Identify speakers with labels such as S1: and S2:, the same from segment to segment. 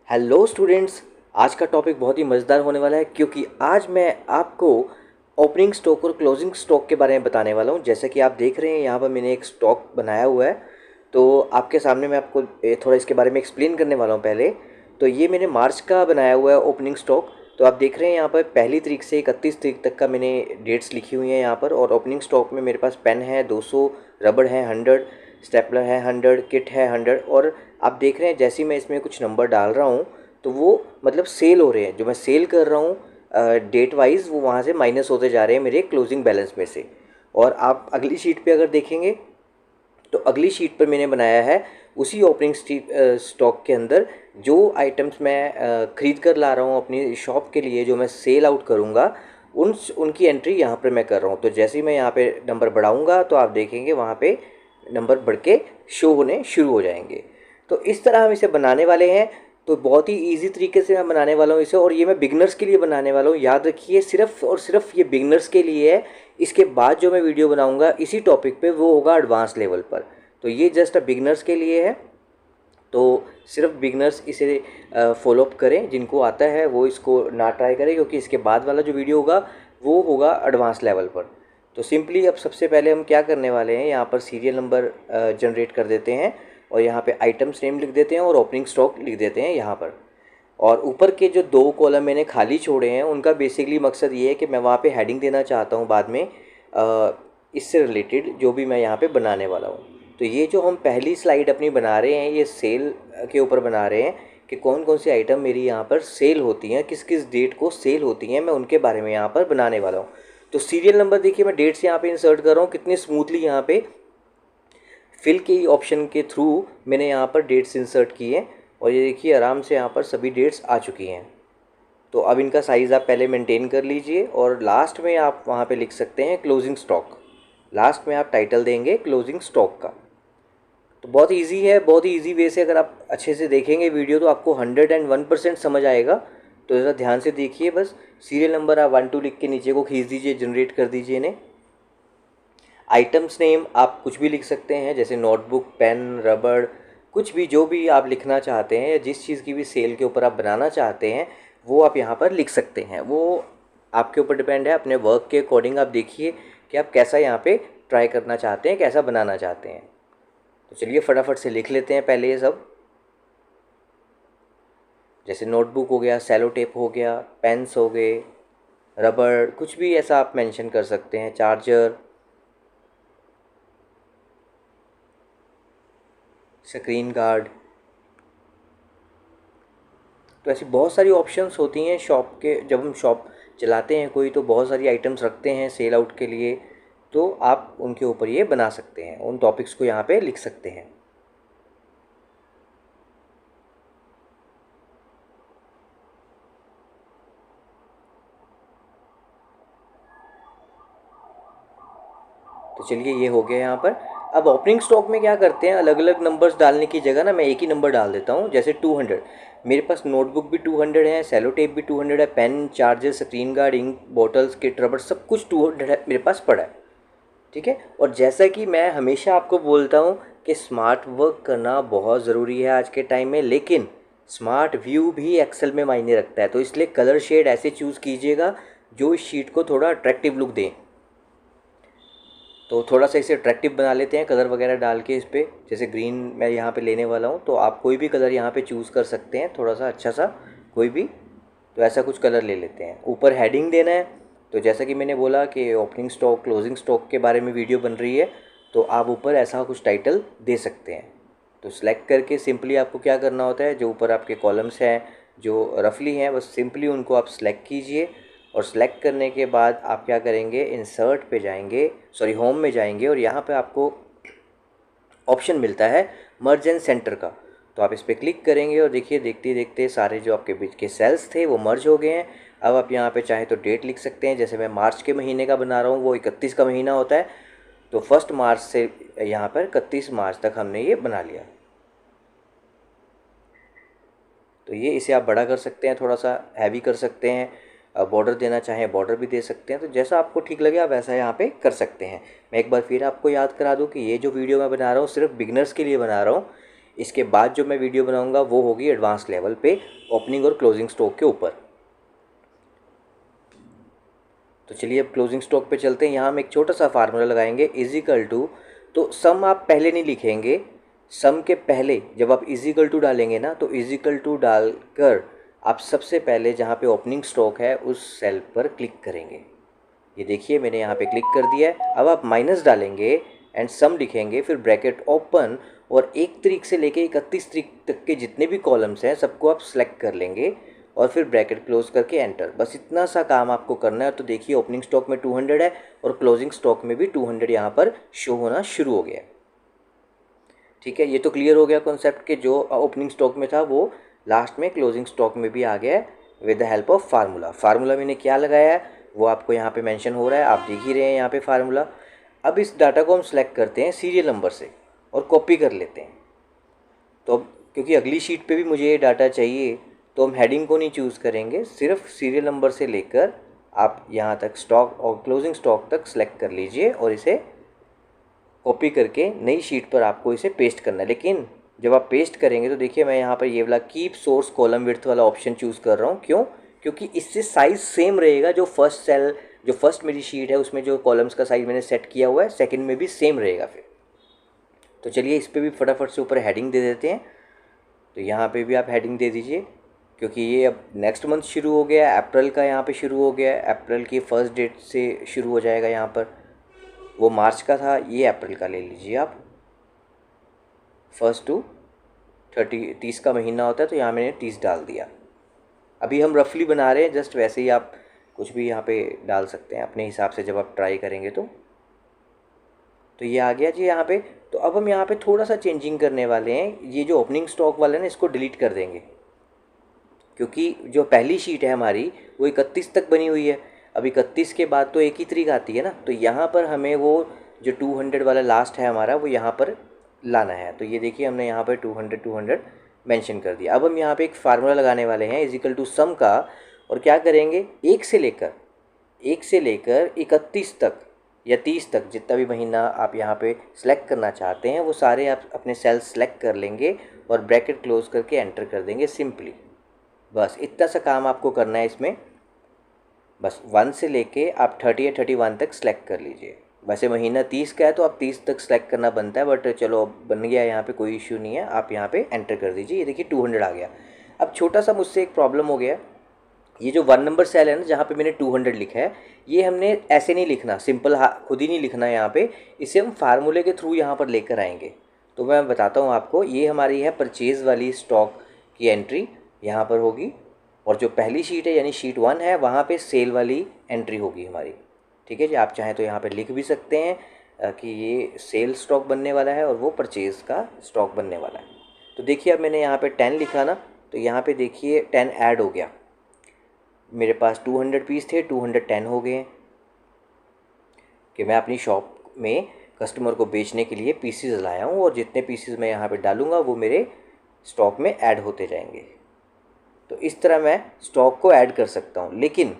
S1: Hello students. आज का topic बहुत ही मज़ेदार होने वाला है क्योंकि आज मैं आपको ओपनिंग स्टॉक और क्लोजिंग स्टॉक के बारे में बताने वाला हूं। जैसा कि आप देख रहे हैं यहाँ पर मैंने एक स्टॉक बनाया हुआ है, तो आपके सामने मैं आपको थोड़ा इसके बारे में एक्सप्लेन करने वाला हूं। पहले तो ये मैंने मार्च का बनाया हुआ है ओपनिंग स्टॉक। तो आप देख रहे हैं यहाँ पर 1 तारीख से 31 तारीख तक का मैंने डेट्स लिखी हुई हैं यहाँ पर। और ओपनिंग स्टॉक में मेरे पास पेन है 200, रबड़ है 100, स्टेपलर है 100, किट है 100। और आप देख रहे हैं जैसे ही मैं इसमें कुछ नंबर डाल रहा हूँ तो वो मतलब सेल हो रहे हैं, जो मैं सेल कर रहा हूँ डेट वाइज वो वहाँ से माइनस होते जा रहे हैं मेरे क्लोजिंग बैलेंस में से। और आप अगली शीट पे अगर देखेंगे तो अगली शीट पर मैंने बनाया है उसी ओपनिंग स्टॉक के अंदर जो आइटम्स मैं ख़रीद कर ला रहा हूँ अपनी शॉप के लिए, जो मैं सेल आउट करूँगा उनकी एंट्री यहाँ पर मैं कर रहा हूँ। तो जैसे ही मैं यहाँ पे नंबर बढ़ाऊँगा तो आप देखेंगे वहाँ पे नंबर बढ़ के शो होने शुरू हो जाएंगे। तो इस तरह हम इसे बनाने वाले हैं। तो बहुत ही इजी तरीके से मैं बनाने वाला हूँ इसे, और ये मैं बिगनर्स के लिए बनाने वाला हूँ। याद रखिए सिर्फ और सिर्फ ये बिगनर्स के लिए है। इसके बाद जो मैं वीडियो बनाऊँगा इसी टॉपिक पे वो होगा एडवांस लेवल पर। तो ये जस्ट बिगनर्स के लिए है, तो सिर्फ बिगनर्स इसे फॉलोअप करें। जिनको आता है वो इसको ना ट्राई करें, क्योंकि इसके बाद वाला जो वीडियो होगा वो होगा एडवांस लेवल पर। तो सिंपली अब सबसे पहले हम क्या करने वाले हैं, यहाँ पर सीरियल नंबर जनरेट कर देते हैं और यहाँ पे आइटम्स नेम लिख देते हैं और ओपनिंग स्टॉक लिख देते हैं यहाँ पर। और ऊपर के जो 2 कॉलम मैंने खाली छोड़े हैं उनका बेसिकली मकसद ये है कि मैं वहाँ पे हेडिंग देना चाहता हूँ बाद में इससे रिलेटेड जो भी मैं यहाँ पे बनाने वाला हूँ। तो ये जो हम पहली स्लाइड अपनी बना रहे हैं ये सेल के ऊपर बना रहे हैं कि कौन कौन सी आइटम मेरी यहाँ पर सेल होती हैं, किस किस डेट को सेल होती हैं, मैं उनके बारे में यहाँ पर बनाने वाला हूँ। तो सीरियल नंबर देखिए मैं डेट्स यहाँ पे इंसर्ट कर रहा हूँ, कितनी स्मूथली यहाँ पे फिल के ऑप्शन के थ्रू मैंने यहाँ पर डेट्स इंसर्ट किए हैं। और ये देखिए आराम से यहाँ पर सभी डेट्स आ चुकी हैं। तो अब इनका साइज़ आप पहले मेंटेन कर लीजिए और लास्ट में आप वहाँ पे लिख सकते हैं क्लोजिंग स्टॉक। लास्ट में आप टाइटल देंगे क्लोजिंग स्टॉक का। तो बहुत इजी है, बहुत ही इजी वे से अगर आप अच्छे से देखेंगे वीडियो तो आपको 101% समझ आएगा। तो ज़रा ध्यान से देखिए। बस सीरियल नंबर आप 1 2 लिख के नीचे को खींच दीजिए, जनरेट कर दीजिए इन्हें। आइटम्स नेम आप कुछ भी लिख सकते हैं, जैसे नोटबुक, पेन, रबड़, कुछ भी जो भी आप लिखना चाहते हैं या जिस चीज़ की भी सेल के ऊपर आप बनाना चाहते हैं वो आप यहाँ पर लिख सकते हैं। वो आपके ऊपर डिपेंड है, अपने वर्क के अकॉर्डिंग आप देखिए कि आप कैसा यहाँ पे ट्राई करना चाहते हैं, कैसा बनाना चाहते हैं। तो चलिए फटाफट से लिख लेते हैं पहले ये सब। जैसे नोटबुक हो गया, सेलो टेप हो गया, पेन्स हो गए, रबड़, कुछ भी ऐसा आप मेंशन कर सकते हैं, चार्जर, स्क्रीन गार्ड। तो ऐसी बहुत सारी ऑप्शंस होती हैं शॉप के। जब हम शॉप चलाते हैं कोई तो बहुत सारी आइटम्स रखते हैं सेल आउट के लिए, तो आप उनके ऊपर ये बना सकते हैं, उन टॉपिक्स को यहाँ पे लिख सकते हैं। तो चलिए ये हो गया यहाँ पर। अब ओपनिंग स्टॉक में क्या करते हैं, अलग अलग नंबर्स डालने की जगह ना मैं एक ही नंबर डाल देता हूँ। जैसे 200, मेरे पास नोटबुक भी 200 है, सेलो टेप भी 200 है, pen, charger, screen guard, ink bottles, kit, रबड़, सब कुछ 200 है मेरे पास पड़ा है। ठीक है। और जैसा कि मैं हमेशा आपको बोलता हूँ कि स्मार्ट वर्क करना बहुत ज़रूरी है आज के टाइम में, लेकिन स्मार्ट व्यू भी एक्सेल में मायने रखता है। तो इसलिए कलर शेड ऐसे चूज़ कीजिएगा जो इस शीट को थोड़ा अट्रैक्टिव लुक दें। तो थोड़ा सा इसे अट्रैक्टिव बना लेते हैं कलर वगैरह डाल के इस पर। जैसे ग्रीन मैं यहाँ पे लेने वाला हूँ, तो आप कोई भी कलर यहाँ पे चूज़ कर सकते हैं, थोड़ा सा अच्छा सा कोई भी। तो ऐसा कुछ कलर ले लेते हैं। ऊपर हेडिंग देना है, तो जैसा कि मैंने बोला कि ओपनिंग स्टॉक क्लोजिंग स्टॉक के बारे में वीडियो बन रही है, तो आप ऊपर ऐसा कुछ टाइटल दे सकते हैं। तो सिलेक्ट करके सिंपली आपको क्या करना होता है, जो ऊपर आपके कॉलम्स हैं जो रफली हैं बस सिंपली उनको आप सिलेक्ट कीजिए। और सेलेक्ट करने के बाद आप क्या करेंगे, इंसर्ट पे जाएंगे, सॉरी होम में जाएंगे, और यहाँ पे आपको ऑप्शन मिलता है मर्ज एंड सेंटर का। तो आप इस पर क्लिक करेंगे और देखिए देखते देखते सारे जो आपके बीच के सेल्स थे वो मर्ज हो गए हैं। अब आप यहाँ पे चाहे तो डेट लिख सकते हैं। जैसे मैं मार्च के महीने का बना रहा हूँ, वो 31 का महीना होता है, तो 1 मार्च से यहाँ पर 31 मार्च तक हमने ये बना लिया। तो ये इसे आप बड़ा कर सकते हैं, थोड़ा सा हैवी कर सकते हैं, बॉर्डर देना चाहें बॉर्डर भी दे सकते हैं। तो जैसा आपको ठीक लगे आप वैसा यहाँ पे कर सकते हैं। मैं एक बार फिर आपको याद करा दूँ कि ये जो वीडियो मैं बना रहा हूँ सिर्फ बिगनर्स के लिए बना रहा हूँ। इसके बाद जो मैं वीडियो बनाऊंगा वो होगी एडवांस लेवल पे ओपनिंग और क्लोजिंग स्टॉक के ऊपर। तो चलिए अब क्लोजिंग स्टॉक पे चलते हैं। यहाँ हम एक छोटा सा फार्मूला लगाएंगे, इजिकल टू, तो सम आप पहले नहीं लिखेंगे, सम के पहले जब आप इजिकल टू डालेंगे ना, तो इजिकल टू डालकर आप सबसे पहले जहाँ पे ओपनिंग स्टॉक है उस सेल पर क्लिक करेंगे। ये देखिए मैंने यहाँ पे क्लिक कर दिया है। अब आप माइनस डालेंगे एंड सम लिखेंगे, फिर ब्रैकेट ओपन, और 1 तारीख से लेके 31 तारीख तक के जितने भी कॉलम्स हैं सबको आप सेलेक्ट कर लेंगे और फिर ब्रैकेट क्लोज करके एंटर। बस इतना सा काम आपको करना है। तो देखिए ओपनिंग स्टॉक में 200 है और क्लोजिंग स्टॉक में भी 200 यहाँ पर शो होना शुरू हो गया। ठीक है, ये तो क्लियर हो गया कॉन्सेप्ट कि जो ओपनिंग स्टॉक में था वो लास्ट में क्लोजिंग स्टॉक में भी आ गया है with the help of formula. Formula मैंने क्या लगाया है वो आपको यहाँ पे मेंशन हो रहा है, आप देख ही रहे हैं यहाँ पे फार्मूला। अब इस डाटा को हम सेलेक्ट करते हैं सीरियल नंबर से और कॉपी कर लेते हैं। तो अब क्योंकि अगली शीट पे भी मुझे ये डाटा चाहिए तो हम हेडिंग को नहीं चूज़ करेंगे, सिर्फ सीरियल नंबर से लेकर आप यहाँ तक स्टॉक और क्लोजिंग स्टॉक तक सेलेक्ट कर लीजिए और इसे कॉपी करके नई शीट पर आपको इसे पेस्ट करना है। लेकिन जब आप पेस्ट करेंगे तो देखिए मैं यहाँ पर ये वाला कीप सोर्स कॉलम विड्थ वाला ऑप्शन चूज़ कर रहा हूँ। क्यों? क्योंकि इससे साइज़ सेम रहेगा। जो फर्स्ट सेल, जो फर्स्ट मेरी शीट है उसमें जो कॉलम्स का साइज़ मैंने सेट किया हुआ है, सेकंड में भी सेम रहेगा फिर। तो चलिए इस पर भी फटाफट से ऊपर हेडिंग दे देते हैं। तो यहाँ पे भी आप हेडिंग दे दीजिए क्योंकि ये अब नेक्स्ट मंथ शुरू हो गया है, अप्रैल का यहाँ पे शुरू हो गया है, अप्रैल की फर्स्ट डेट से शुरू हो जाएगा। यहाँ पर वो मार्च का था, ये अप्रैल का ले लीजिए आप। 1 to 30 का महीना होता है तो यहाँ मैंने 30 डाल दिया। अभी हम रफली बना रहे हैं, जस्ट वैसे ही आप कुछ भी यहाँ पे डाल सकते हैं अपने हिसाब से जब आप ट्राई करेंगे तो ये आ गया जी यहाँ पे। तो अब हम यहाँ पे थोड़ा सा चेंजिंग करने वाले हैं। ये जो ओपनिंग स्टॉक वाला है ना, इसको डिलीट कर देंगे क्योंकि जो पहली शीट है हमारी वो 31 तक बनी हुई है। अब 31 के बाद तो 1 ही तारीख आती है ना, तो यहाँ पर हमें वो जो 200 वाला लास्ट है हमारा वो यहाँ पर लाना है। तो ये देखिए हमने यहाँ पर 200 मेंशन कर दिया। अब हम यहाँ पे एक फार्मूला लगाने वाले हैं इजिकल टू सम का, और क्या करेंगे 1 से लेकर 31 तक या 30 तक जितना भी महीना आप यहाँ पे सिलेक्ट करना चाहते हैं वो सारे आप अपने सेल्स सेलेक्ट कर लेंगे और ब्रैकेट क्लोज करके एंटर कर देंगे सिंपली। बस इतना सा काम आपको करना है इसमें। बस 1 से लेके आप 30 या 31 तक सेलेक्ट कर लीजिए। वैसे महीना 30 का है तो आप 30 तक सेलेक्ट करना बनता है, बट चलो बन गया यहाँ पे, कोई इशू नहीं है। आप यहाँ पे एंटर कर दीजिए। ये देखिए 200 आ गया। अब छोटा सा मुझसे एक प्रॉब्लम हो गया, ये जो 1 नंबर सेल है ना जहाँ पे मैंने 200 लिखा है, ये हमने ऐसे नहीं लिखना, सिंपल खुद ही नहीं लिखना है यहाँ पे, इसे हम फार्मूले के थ्रू यहाँ पर लेकर आएंगे। तो मैं बताता हूँ आपको। ये हमारी है परचेज़ वाली स्टॉक की एंट्री यहाँ पर होगी, और जो पहली शीट है यानी शीट 1 है वहाँ पे सेल वाली एंट्री होगी हमारी। ठीक है जी, आप चाहें तो यहाँ पे लिख भी सकते हैं कि ये सेल स्टॉक बनने वाला है और वो परचेज़ का स्टॉक बनने वाला है। तो देखिए अब मैंने यहाँ पे 10 लिखा ना, तो यहाँ पे देखिए 10 ऐड हो गया। मेरे पास 200 पीस थे, 210 हो गए कि मैं अपनी शॉप में कस्टमर को बेचने के लिए पीसीज लाया हूँ, और जितने पीसीज मैं यहाँ पे डालूँगा वो मेरे स्टॉक में ऐड होते जाएंगे। तो इस तरह मैं स्टॉक को ऐड कर सकता हूँ। लेकिन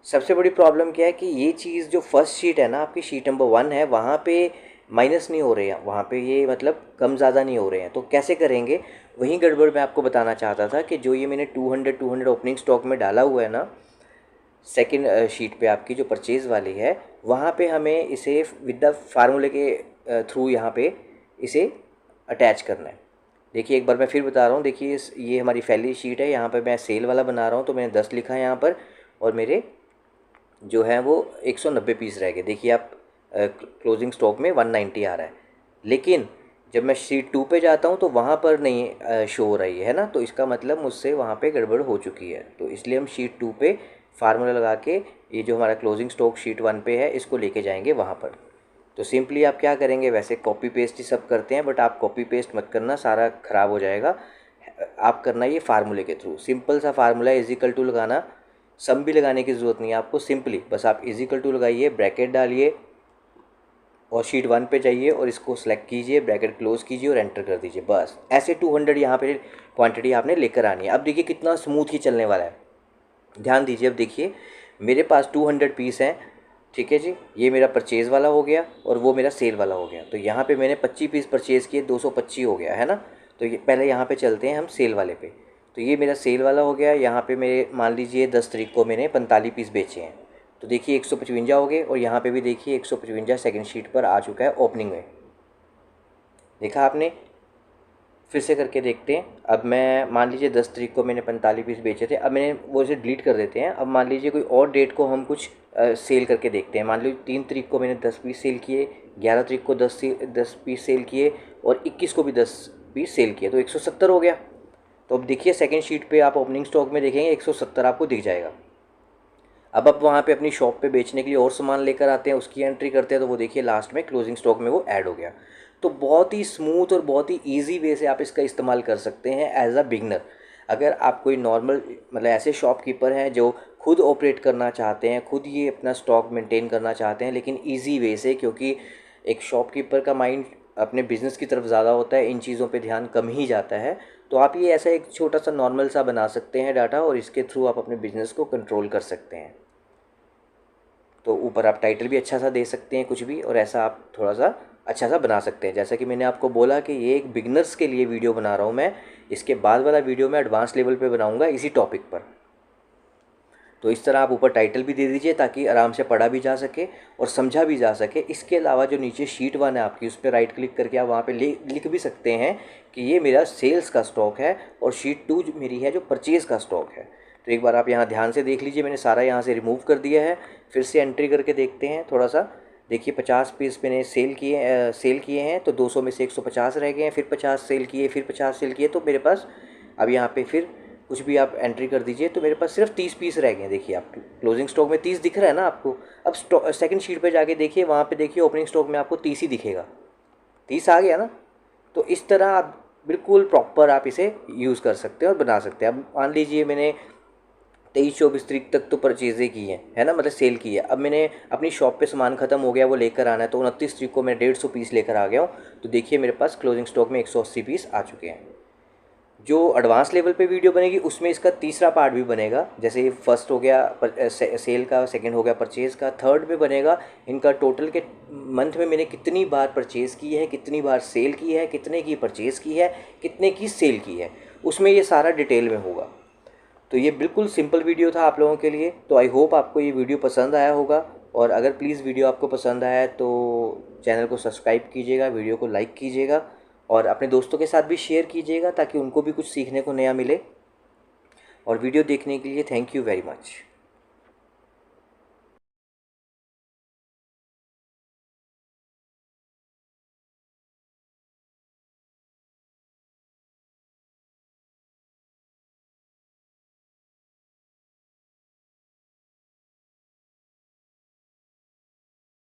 S1: सबसे बड़ी प्रॉब्लम क्या है कि ये चीज़ जो फर्स्ट शीट है ना, आपकी शीट नंबर 1 है, वहाँ पे माइनस नहीं हो रहे हैं, वहाँ पे ये मतलब कम ज़्यादा नहीं हो रहे हैं। तो कैसे करेंगे, वही गड़बड़ मैं आपको बताना चाहता था कि जो ये मैंने 200 ओपनिंग स्टॉक में डाला हुआ है ना, सेकंड शीट पे आपकी जो परचेज़ वाली है, वहाँ पे हमें इसे विद द फार्मूले के थ्रू यहाँ पे इसे अटैच करना है। देखिए एक बार मैं फिर बता रहा हूँ। देखिए ये हमारी पहली शीट है, यहाँ पे मैं सेल वाला बना रहा हूँ तो मैंने 10 लिखा है यहाँ पर, और मेरे जो है वो 190 पीस रह गए। देखिए आप क्लोजिंग स्टॉक में 190 आ रहा है, लेकिन जब मैं शीट 2 पे जाता हूँ तो वहाँ पर नहीं शो हो रही है ना, तो इसका मतलब मुझसे वहाँ पे गड़बड़ हो चुकी है। तो इसलिए हम शीट 2 पे फार्मूला लगा के ये जो हमारा क्लोजिंग स्टॉक शीट 1 पे है इसको लेके जाएंगे वहाँ पर। तो सिंपली आप क्या करेंगे, वैसे कॉपी पेस्ट ही सब करते हैं, बट आप कॉपी पेस्ट मत करना, सारा ख़राब हो जाएगा। आप करना ये फार्मूले के थ्रू, सिंपल सा फार्मूला इजिकल टू लगाना, सम भी लगाने की ज़रूरत नहीं है आपको। सिंपली बस आप इजिकल टू लगाइए, ब्रैकेट डालिए और शीट 1 पे जाइए और इसको सेलेक्ट कीजिए, ब्रैकेट क्लोज कीजिए और एंटर कर दीजिए। बस ऐसे 200 यहाँ पे क्वांटिटी आपने लेकर आनी है। अब देखिए कितना स्मूथ ही चलने वाला है, ध्यान दीजिए। अब देखिए मेरे पास 200 पीस हैं, ठीक है जी। ये मेरा परचेज़ वाला हो गया और वो मेरा सेल वाला हो गया। तो यहाँ पे मैंने 25 पीस परचेज़ किए, 225 हो गया है ना। तो ये पहले यहाँ पे चलते हैं हम सेल वाले पे। तो ये मेरा सेल वाला हो गया। यहाँ पे मेरे मान लीजिए 10 तारीख को मैंने 45 पीस बेचे हैं, तो देखिए 155 हो गए। और यहाँ पे भी देखिए 155 सेकंड शीट पर आ चुका है ओपनिंग में, देखा आपने। फिर से करके देखते हैं। अब मैं मान लीजिए 10 तारीख को मैंने 45 पीस बेचे थे, अब मैंने वो इसे डिलीट कर देते हैं। अब मान लीजिए कोई और डेट को हम कुछ सेल करके देखते हैं। मान लीजिए 3 तारीख को मैंने 10 पीस सेल किए, 11 तारीख को 10 पीस सेल किए और 21 को भी 10 पीस सेल किए, तो 170 हो गया। तो अब देखिए सेकंड शीट पे आप ओपनिंग स्टॉक में देखेंगे 170 आपको दिख जाएगा। अब आप वहाँ पे अपनी शॉप पे बेचने के लिए और सामान लेकर आते हैं, उसकी एंट्री करते हैं, तो वो देखिए लास्ट में क्लोजिंग स्टॉक में वो ऐड हो गया। तो बहुत ही स्मूथ और बहुत ही ईजी वे से आप इसका इस्तेमाल कर सकते हैं एज अ बिगनर। अगर आप कोई नॉर्मल मतलब ऐसे शॉपकीपर हैं जो खुद ऑपरेट करना चाहते हैं, खुद ये अपना स्टॉक मेंटेन करना चाहते हैं लेकिन ईजी वे से, क्योंकि एक शॉपकीपर का माइंड अपने बिज़नेस की तरफ ज़्यादा होता है, इन चीज़ों पे ध्यान कम ही जाता है। तो आप ये ऐसा एक छोटा सा नॉर्मल सा बना सकते हैं डाटा, और इसके थ्रू आप अपने बिज़नेस को कंट्रोल कर सकते हैं। तो ऊपर आप टाइटल भी अच्छा सा दे सकते हैं कुछ भी, और ऐसा आप थोड़ा सा अच्छा सा बना सकते हैं। जैसा कि मैंने आपको बोला कि ये एक बिगनर्स के लिए वीडियो बना रहा हूँ मैं, इसके बाद वाला वीडियो मैं एडवांस लेवल पे बनाऊँगा इसी टॉपिक पर। तो इस तरह आप ऊपर टाइटल भी दे दीजिए ताकि आराम से पढ़ा भी जा सके और समझा भी जा सके। इसके अलावा जो नीचे शीट 1 है आपकी, उस पर राइट क्लिक करके आप वहाँ पे लिख भी सकते हैं कि ये मेरा सेल्स का स्टॉक है, और शीट 2 मेरी है जो परचेज़ का स्टॉक है। तो एक बार आप यहाँ ध्यान से देख लीजिए, मैंने सारा यहाँ से रिमूव कर दिया है। फिर से एंट्री करके देखते हैं थोड़ा सा। देखिए 50 पीस मैंने सेल किए हैं, तो 200 में से 150 रह गए हैं। फिर 50 सेल किए, फिर 50 सेल किए, तो मेरे पास अब यहाँ पे फिर कुछ भी आप एंट्री कर दीजिए, तो मेरे पास सिर्फ 30 पीस रह गए हैं। देखिए आप क्लोजिंग स्टॉक में 30 दिख रहा है ना आपको। अब सेकंड शीट पे जाके देखिए, वहाँ पे देखिए ओपनिंग स्टॉक में आपको 30 ही दिखेगा, 30 आ गया ना। तो इस तरह आप बिल्कुल प्रॉपर आप इसे यूज़ कर सकते हैं और बना सकते हैं। अब मान लीजिए मैंने 23-24 तारीख तक तो परचेज़ें की हैं, है ना, मतलब सेल की है। अब मैंने अपनी शॉप पे सामान ख़त्म हो गया, वो लेकर आना है, तो 29 तारीख को मैं 150 पीस लेकर आ गया हूँ। तो देखिए मेरे पास क्लोजिंग स्टॉक में 180 पीस आ चुके हैं। जो एडवांस लेवल पे वीडियो बनेगी उसमें इसका तीसरा पार्ट भी बनेगा। जैसे फर्स्ट हो गया सेल का, सेकंड हो गया परचेज़ का, थर्ड में बनेगा इनका टोटल के मंथ में मैंने कितनी बार परचेज़ की है, कितनी बार सेल की है, कितने की परचेज़ की है, कितने की सेल की है, उसमें ये सारा डिटेल में होगा। तो ये बिल्कुल सिंपल वीडियो था आप लोगों के लिए। तो आई होप आपको ये वीडियो पसंद आया होगा, और अगर प्लीज़ वीडियो आपको पसंद आया तो चैनल को सब्सक्राइब कीजिएगा, वीडियो को लाइक कीजिएगा, और अपने दोस्तों के साथ भी शेयर कीजिएगा ताकि उनको भी कुछ सीखने को नया मिले। और वीडियो देखने के लिए थैंक यू वेरी मच।